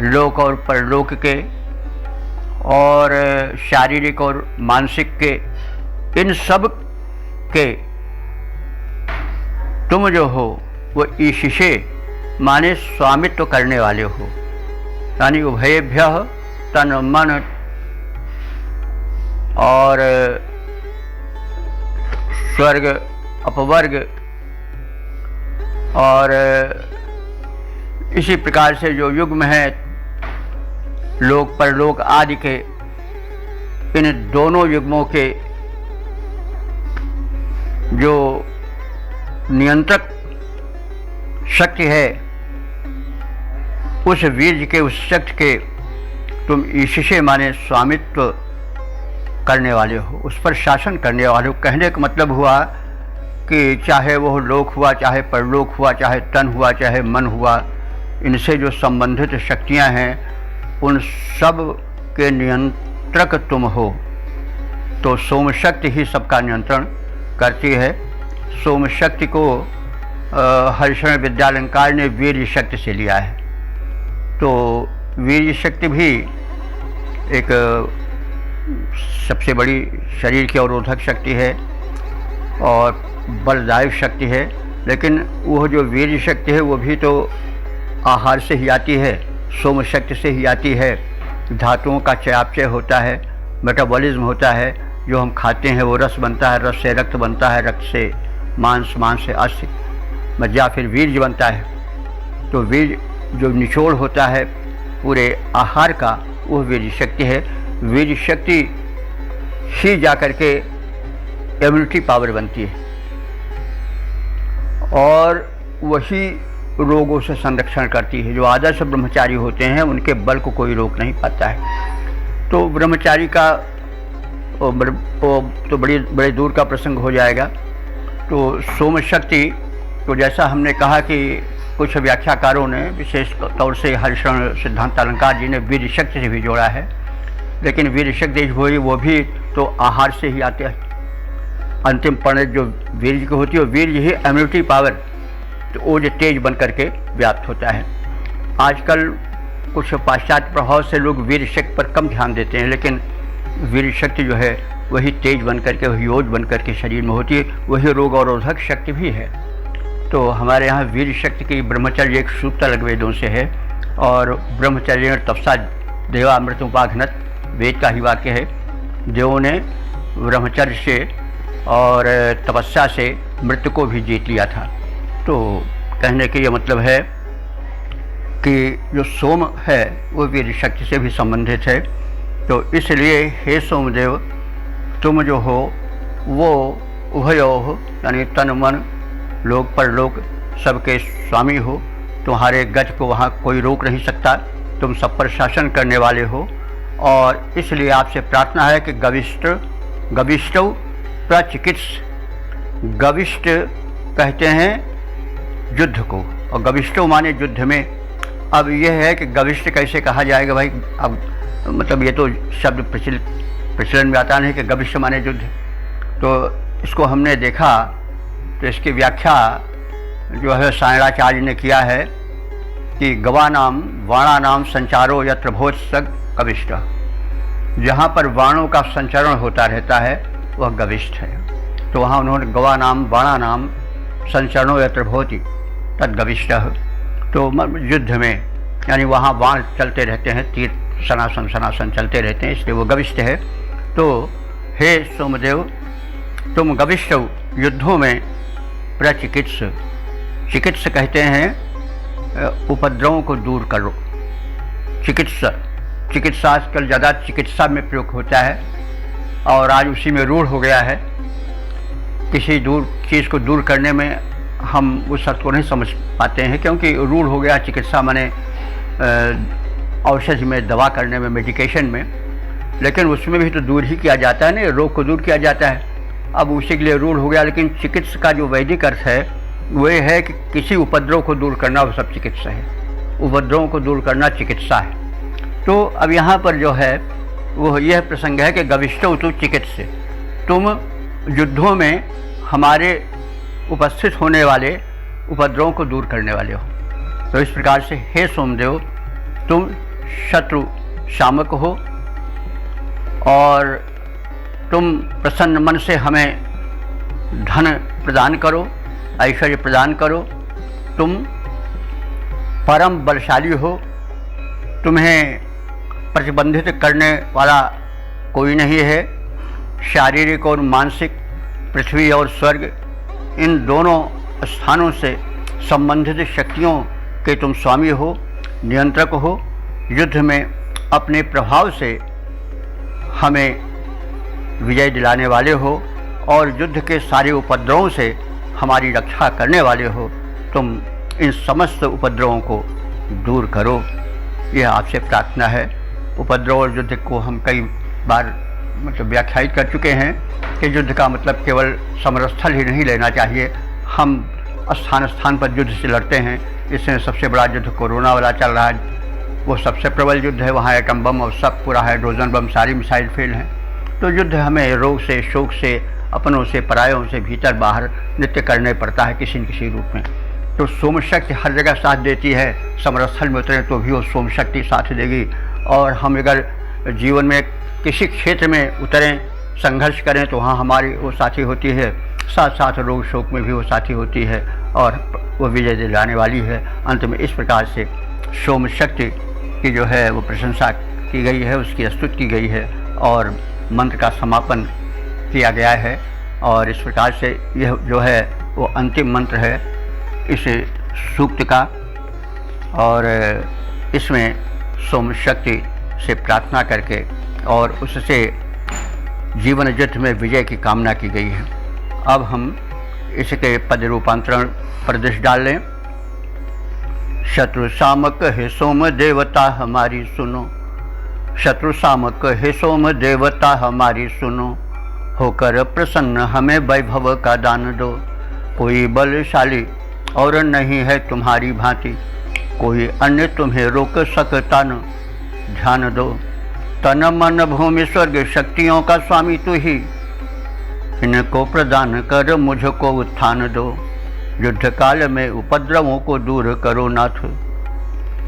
Speaker 1: लोक और परलोक के, और शारीरिक और मानसिक के, इन सब के तुम जो हो वो ईशिषे माने स्वामित्व करने वाले हो। यानी उभयेभ्यः तन मन और स्वर्ग अपवर्ग, और इसी प्रकार से जो युग्म है लोक परलोक आदि के, इन दोनों युग्मों के जो नियंत्रक शक्ति है, उस वीर्य के, उस शक्ति के तुम ईशिषे माने स्वामित्व करने वाले हो, उस पर शासन करने वाले हो। कहने का मतलब हुआ कि चाहे वह लोक हुआ, चाहे परलोक हुआ, चाहे तन हुआ, चाहे मन हुआ, इनसे जो संबंधित शक्तियां हैं उन सब के नियंत्रक तुम हो। तो सोम शक्ति ही सबका नियंत्रण करती है। सोम शक्ति को हरिशरण विद्यालंकार ने वीर्य शक्ति से लिया है। तो वीर्य शक्ति भी एक सबसे बड़ी शरीर की अवरोधक शक्ति है और बलदायक शक्ति है, लेकिन वह जो वीर्य शक्ति है वो भी तो आहार से ही आती है, सोम शक्ति से ही आती है। धातुओं का चयापचय होता है, मेटाबॉलिज्म होता है, जो हम खाते हैं वो रस बनता है, रस से रक्त बनता है, रक्त से मांस, मांस से अस्थि, मज्जा, फिर वीर्य बनता है। तो वीर्य जो निचोड़ होता है पूरे आहार का, वह वीर्य शक्ति है। वीर्य शक्ति ही जाकर के इम्यूनिटी पावर बनती है और वही रोगों से संरक्षण करती है। जो आदर्श ब्रह्मचारी होते हैं उनके बल को कोई रोक नहीं पाता है। तो ब्रह्मचारी का तो बड़े दूर का प्रसंग हो जाएगा। तो सोम शक्ति तो जैसा हमने कहा कि कुछ व्याख्याकारों ने, विशेष तौर से हरिशरण सिद्धांत अलंकार जी ने वीर्य शक्ति से भी जोड़ा है, लेकिन वीर्य शक्ति वो भी तो आहार से ही आते हैं। अंतिम परिणत जो वीर्य की होती है, वीर्य ही इम्यूनिटी पावर, तो वो जो तेज बन करके व्याप्त होता है। आजकल कुछ पाश्चात्य प्रभाव से लोग वीर्य शक्ति पर कम ध्यान देते हैं, लेकिन वीर शक्ति जो है वही तेज बन करके, वही योज बन करके शरीर में होती है, वही रोग अवरोधक शक्ति भी है। तो हमारे यहाँ वीर शक्ति की ब्रह्मचर्य एक सूक्त अलग वेदों से है, और ब्रह्मचर्य तपसा देवामृत उपाघ्नत वेद का ही वाक्य है। देवों ने ब्रह्मचर्य से और तपस्या से मृत्यु को भी जीत लिया था। तो कहने के ये मतलब है कि जो सोम है वो वीर शक्ति से भी संबंधित है। तो इसलिए हे सोमदेव, तुम जो हो वो उभयो हो, यानी तन मन लोक परलोक सबके स्वामी हो। तुम्हारे गज को वहाँ कोई रोक नहीं सकता, तुम सब पर शासन करने वाले हो। और इसलिए आपसे प्रार्थना है कि गविष्टौ प्रचिकित्स, गविष्ट कहते हैं युद्ध को, और गविष्टौ माने युद्ध में। अब यह है कि गविष्ट कैसे कहा जाएगा भाई, अब मतलब ये तो शब्द प्रचलन में आता नहीं कि गविष्ट माने युद्ध। तो इसको हमने देखा तो इसकी व्याख्या जो है सायणाचार्य ने किया है कि गवानाम वाणानाम संचारो यत्र भोत्सग गविष्ट, जहाँ पर वाणों का संचरण होता रहता है वह गविष्ठ है। तो वहाँ उन्होंने गवानाम वाणानाम संचरणो यत्र भवति तद गविष्ट। तो युद्ध में यानी वहाँ बाण चलते रहते हैं, तीर सनासन चलते रहते हैं, इसलिए वो गविष्ठ है। तो हे सोमदेव, तुम गविष्ठ युद्धों में प्रचिकित्स, चिकित्स कहते हैं उपद्रवों को दूर करो। चिकित्सा आजकल ज़्यादा चिकित्सा में प्रयोग होता है, और आज उसी में रूढ़ हो गया है। किसी चीज़ को दूर करने में हम उस अर्थ को नहीं समझ पाते हैं, क्योंकि रूढ़ हो गया चिकित्सा माने औषधि में, दवा करने में, मेडिकेशन में। लेकिन उसमें भी तो दूर ही किया जाता है ना, रोग को दूर किया जाता है। अब उसी के लिए रूढ़ हो गया। लेकिन चिकित्सा का जो वैदिक अर्थ है वो है कि किसी उपद्रव को दूर करना, वो सब चिकित्सा है। उपद्रवों को दूर करना चिकित्सा है। तो अब यहाँ पर जो है वो यह प्रसंग है कि गविष्टौ तु चिकित्से, तुम युद्धों में हमारे उपस्थित होने वाले उपद्रवों को दूर करने वाले हो। तो इस प्रकार से हे सोमदेव, तुम शत्रु शामक हो, और तुम प्रसन्न मन से हमें धन प्रदान करो, ऐश्वर्य प्रदान करो। तुम परम बलशाली हो, तुम्हें प्रतिबंधित करने वाला कोई नहीं है। शारीरिक और मानसिक, पृथ्वी और स्वर्ग, इन दोनों स्थानों से संबंधित शक्तियों के तुम स्वामी हो, नियंत्रक हो। युद्ध में अपने प्रभाव से हमें विजय दिलाने वाले हो, और युद्ध के सारे उपद्रवों से हमारी रक्षा करने वाले हो। तुम इन समस्त उपद्रवों को दूर करो, यह आपसे प्रार्थना है। उपद्रव और युद्ध को हम कई बार मतलब व्याख्यायित कर चुके हैं कि युद्ध का मतलब केवल समरस्थल ही नहीं लेना चाहिए। हम स्थान स्थान पर युद्ध से लड़ते हैं। इसमें सबसे बड़ा युद्ध कोरोना वाला चल रहा है, वो सबसे प्रबल युद्ध है। वहाँ एटम बम और सब पूरा हाइड्रोजन बम, सारी मिसाइल फेल हैं। तो युद्ध हमें रोग से, शोक से, अपनों से, परायों से भीतर बाहर नित्य करने पड़ता है किसी न किसी रूप में। तो सोम शक्ति हर जगह साथ देती है। समरस्थल में उतरें तो भी वो सोम शक्ति साथ देगी, और हम अगर जीवन में किसी क्षेत्र में उतरें, संघर्ष करें, तो वहाँ हमारी वो साथी होती है। साथ साथ रोग शोक में भी वो साथी होती है, और वो विजय दिलाने वाली है। अंत में इस प्रकार से सोम शक्ति की जो है वो प्रशंसा की गई है, उसकी स्तुति की गई है, और मंत्र का समापन किया गया है। और इस प्रकार से यह जो है वो अंतिम मंत्र है इस सूक्त का, और इसमें सोम शक्ति से प्रार्थना करके और उससे जीवन युद्ध में विजय की कामना की गई है। अब हम इसके पद रूपांतरण पर दृष्टि डाल लें। शत्रु शामक हे सोम देवता हमारी सुनो, शत्रु शामक हे सोम देवता हमारी सुनो, होकर प्रसन्न हमें वैभव का दान दो। कोई बलशाली और नहीं है तुम्हारी भांति, कोई अन्य तुम्हें रोक सकता न, ध्यान दो। तन मन भूमि स्वर्ग शक्तियों का स्वामी तू ही, इनको प्रदान कर मुझको उत्थान दो। युद्ध काल में उपद्रवों को दूर करो नाथ,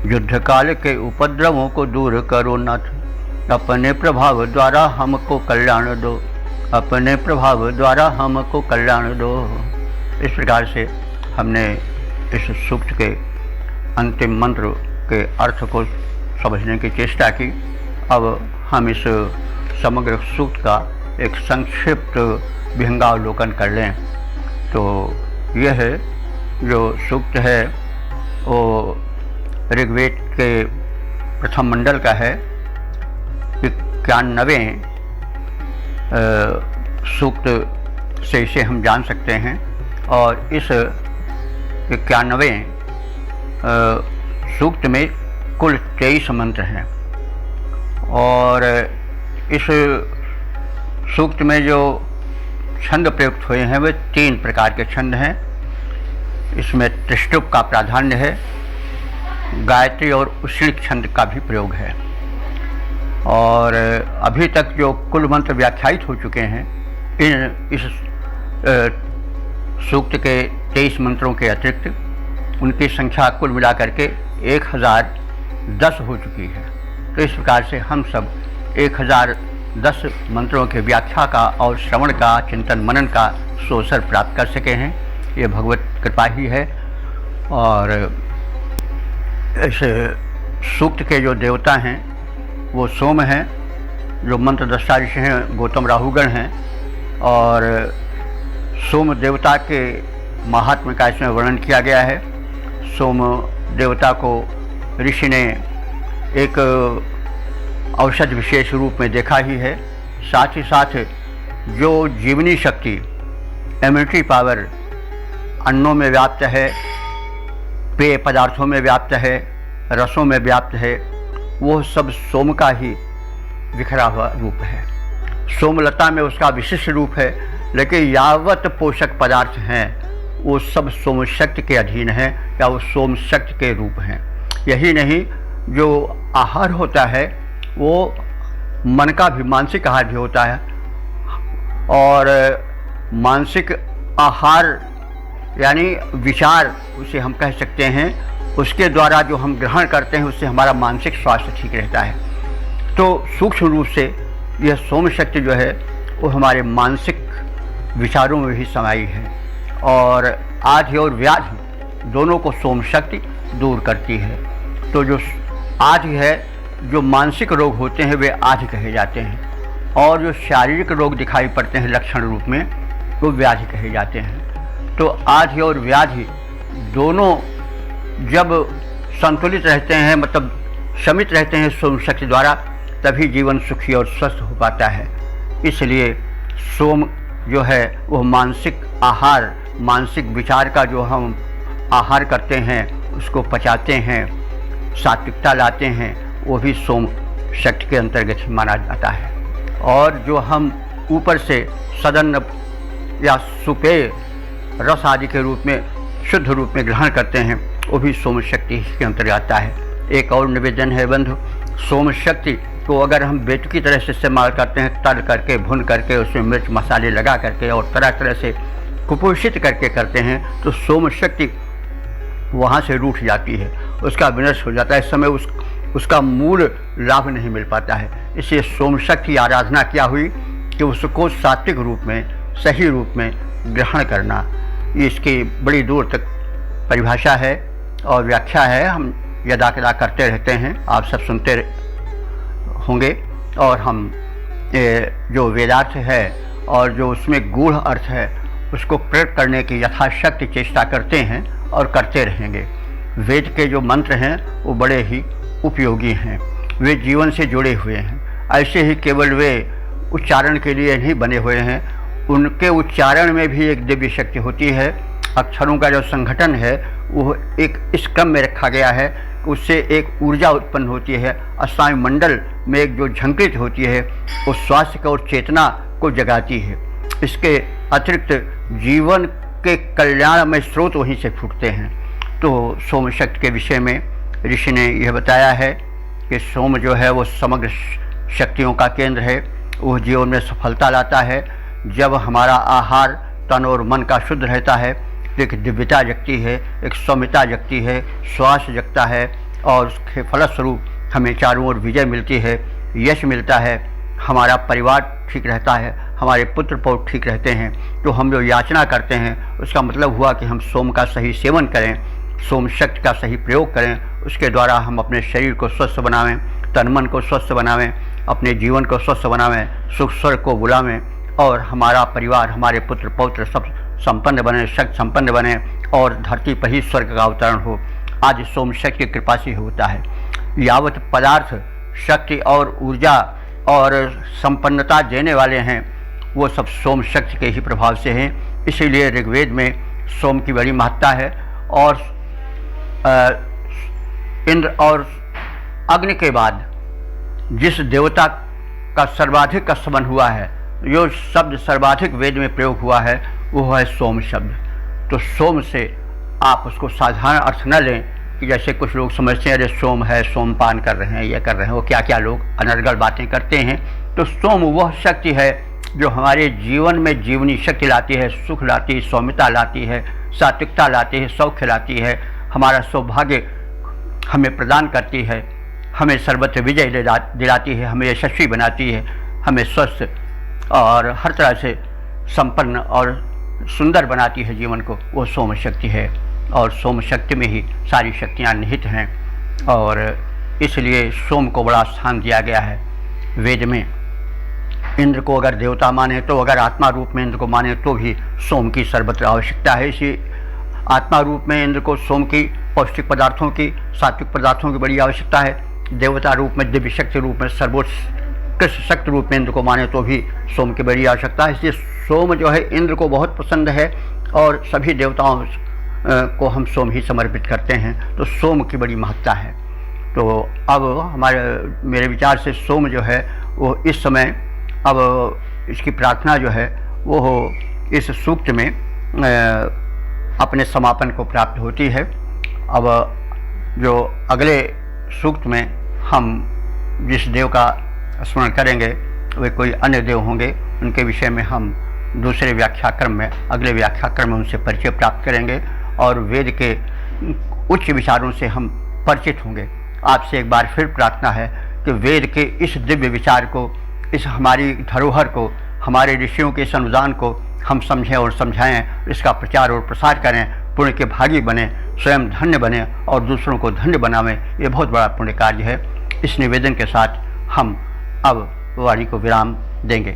Speaker 1: युद्ध काल के उपद्रवों को दूर करो नाथ। अपने प्रभाव द्वारा हमको कल्याण दो, अपने प्रभाव द्वारा हमको कल्याण दो। इस प्रकार से हमने इस सूक्त के अंतिम मंत्र के अर्थ को समझने की चेष्टा की। अब हम इस समग्र सूक्त का एक संक्षिप्त विहंगावलोकन कर लें। तो यह जो सूक्त है वो ऋग्वेद के प्रथम मंडल का है, 91वें सूक्त से इसे हम जान सकते हैं। और इस 91वें सूक्त में कुल 23 मंत्र हैं। और इस सूक्त में जो छंद प्रयुक्त हुए हैं वे 3 प्रकार के छंद हैं। इसमें त्रिष्टुप का प्राधान्य है, गायत्री और उश्रिक छंद का भी प्रयोग है। और अभी तक जो कुल मंत्र व्याख्यायित हो चुके हैं, इस सूक्त के 23 मंत्रों के अतिरिक्त उनकी संख्या कुल मिलाकर के 1010 हो चुकी है। तो इस प्रकार से हम सब 1010 मंत्रों के व्याख्या का और श्रवण का, चिंतन मनन का अवसर प्राप्त कर सके हैं। ये भगवत कृपा ही है। और इस सूक्त के जो देवता हैं वो सोम हैं, जो मंत्र दृष्टा ऋषि हैं गौतम राहुगण हैं। और सोम देवता के महात्म्य का इसमें वर्णन किया गया है। सोम देवता को ऋषि ने एक औषध विशेष रूप में देखा ही है। साथ ही साथ जो जीवनी शक्ति, इम्यूनिटी पावर अन्नों में व्याप्त है, पेय पदार्थों में व्याप्त है, रसों में व्याप्त है, वो सब सोम का ही बिखरा हुआ रूप है। सोमलता में उसका विशिष्ट रूप है, लेकिन यावत पोषक पदार्थ हैं वो सब सोम शक्ति के अधीन हैं या वो सोम शक्ति के रूप हैं। यही नहीं, जो आहार होता है वो मन का भी, मानसिक आहार भी होता है। और मानसिक आहार यानी विचार उसे हम कह सकते हैं, उसके द्वारा जो हम ग्रहण करते हैं उससे हमारा मानसिक स्वास्थ्य ठीक रहता है। तो सूक्ष्म रूप से यह सोम शक्ति जो है वो हमारे मानसिक विचारों में भी समाई है। और आधि और व्याधि दोनों को सोम शक्ति दूर करती है। तो जो आधि है, जो मानसिक रोग होते हैं वे आधि कहे जाते हैं। और जो शारीरिक रोग दिखाई पड़ते हैं लक्षण रूप में, वो व्याधि कहे जाते हैं। तो आधि और व्याधि दोनों जब संतुलित रहते हैं, मतलब शमित रहते हैं सोम शक्ति द्वारा, तभी जीवन सुखी और स्वस्थ हो पाता है। इसलिए सोम जो है वो मानसिक आहार, मानसिक विचार का जो हम आहार करते हैं उसको पचाते हैं, सात्विकता लाते हैं, वो भी सोम शक्ति के अंतर्गत माना जाता है। और जो हम ऊपर से सदन्न या सुपेय रस आदि के रूप में, शुद्ध रूप में ग्रहण करते हैं, वो भी सोम शक्ति के अंतर्गत आता है। एक और निवेदन है बंधु, सोम शक्ति को अगर हम बेट की तरह से इस्तेमाल करते हैं, तल करके, भुन करके, उसमें मिर्च मसाले लगा करके और तरह तरह से कुपोषित करके करते हैं, तो सोम शक्ति वहाँ से रूठ जाती है, उसका विनाश हो जाता है। इस समय उसका मूल लाभ नहीं मिल पाता है। इसलिए सोम शक्ति आराधना क्या हुई कि उसको सात्विक रूप में, सही रूप में ग्रहण करना। इसकी बड़ी दूर तक परिभाषा है और व्याख्या है, हम यदा कदा करते रहते हैं, आप सब सुनते होंगे। और हम जो वेदार्थ है और जो उसमें गूढ़ अर्थ है उसको प्रकट करने की यथाशक्ति चेष्टा करते हैं और करते रहेंगे। वेद के जो मंत्र हैं वो बड़े ही उपयोगी हैं, वे जीवन से जुड़े हुए हैं। ऐसे ही केवल वे उच्चारण के लिए नहीं बने हुए हैं, उनके उच्चारण में भी एक दिव्य शक्ति होती है। अक्षरों का जो संगठन है वो एक इस क्रम में रखा गया है, उससे एक ऊर्जा उत्पन्न होती है। अस्वायु मंडल में एक जो झंकृत होती है वो स्वास्थ्य को और चेतना को जगाती है। इसके अतिरिक्त जीवन के कल्याण में स्रोत वहीं से फूटते हैं। तो सोम शक्ति के विषय में ऋषि ने यह बताया है कि सोम जो है वो समग्र शक्तियों का केंद्र है, वो जीवन में सफलता लाता है। जब हमारा आहार तन और मन का शुद्ध रहता है, एक दिव्यता जगती है, एक सौम्यता जगती है, स्वास्थ्य जगता है और उसके फलस्वरूप हमें चारों ओर विजय मिलती है। यश मिलता है, हमारा परिवार ठीक रहता है, हमारे पुत्र पौत्र ठीक रहते हैं। तो हम जो याचना करते हैं उसका मतलब हुआ कि हम सोम का सही सेवन करें, सोम शक्ति का सही प्रयोग करें। उसके द्वारा हम अपने शरीर को स्वस्थ बनावें, तन मन को स्वस्थ बनावें, अपने जीवन को स्वस्थ बनावें, सुख स्वर्ग को बुलावें और हमारा परिवार, हमारे पुत्र पौत्र सब संपन्न बने, शक्ति संपन्न बने और धरती पर ही स्वर्ग का अवतरण हो। आज सोम शक्ति की कृपा से होता है। यावत पदार्थ शक्ति और ऊर्जा और संपन्नता देने वाले हैं वो सब सोम शक्ति के ही प्रभाव से हैं। इसीलिए ऋग्वेद में सोम की बड़ी महत्ता है। और इंद्र और अग्नि के बाद जिस देवता का सर्वाधिक का समन हुआ है, जो शब्द सर्वाधिक वेद में प्रयोग हुआ है, वो है सोम शब्द। तो सोम से आप उसको साधारण अर्थ न लें कि जैसे कुछ लोग समझते हैं अरे सोम है, सोमपान कर रहे हैं, ये कर रहे हैं, वो क्या क्या लोग अनर्गल बातें करते हैं। तो सोम वह शक्ति है जो हमारे जीवन में जीवनी शक्ति लाती है, सुख लाती है, सौम्यता लाती है, सात्विकता लाती है, सौख्य लाती है, हमारा सौभाग्य हमें प्रदान करती है, हमें सर्वत्र विजय दिलाती है, हमें यशस्वी बनाती है, हमें स्वस्थ और हर तरह से संपन्न और सुंदर बनाती है जीवन को। वो सोम शक्ति है और सोम शक्ति में ही सारी शक्तियाँ निहित हैं। और इसलिए सोम को बड़ा स्थान दिया गया है वेद में। इंद्र को अगर देवता माने तो, अगर आत्मा रूप में इंद्र को माने तो भी सोम की सर्वत्र आवश्यकता है। इसी आत्मा रूप में इंद्र को सोम की, पौष्टिक पदार्थों की, सात्विक पदार्थों की बड़ी आवश्यकता है। देवता रूप में, दिव्य शक्ति रूप में, सर्वोत्कृष्ट शक्ति रूप में इंद्र को माने तो भी सोम की बड़ी आवश्यकता है। इसलिए सोम जो है इंद्र को बहुत पसंद है और सभी देवताओं को हम सोम ही समर्पित करते हैं। तो सोम की बड़ी महत्ता है। तो अब मेरे विचार से सोम जो है वो इस समय, अब इसकी प्रार्थना जो है वो इस सूक्त में अपने समापन को प्राप्त होती है। अब जो अगले सूक्त में हम जिस देव का स्मरण करेंगे वे कोई अन्य देव होंगे, उनके विषय में हम दूसरे व्याख्याक्रम में, अगले व्याख्याक्रम में उनसे परिचय प्राप्त करेंगे और वेद के उच्च विचारों से हम परिचित होंगे। आपसे एक बार फिर प्रार्थना है कि वेद के इस दिव्य विचार को, इस हमारी धरोहर को, हमारे ऋषियों के इस अनुदान को हम समझें और समझाएं, इसका प्रचार और प्रसार करें, पुण्य के भागी बने, स्वयं धन्य बने और दूसरों को धन्य बनावें। ये बहुत बड़ा पुण्य कार्य है। इस निवेदन के साथ हम अब वाणी को विराम देंगे।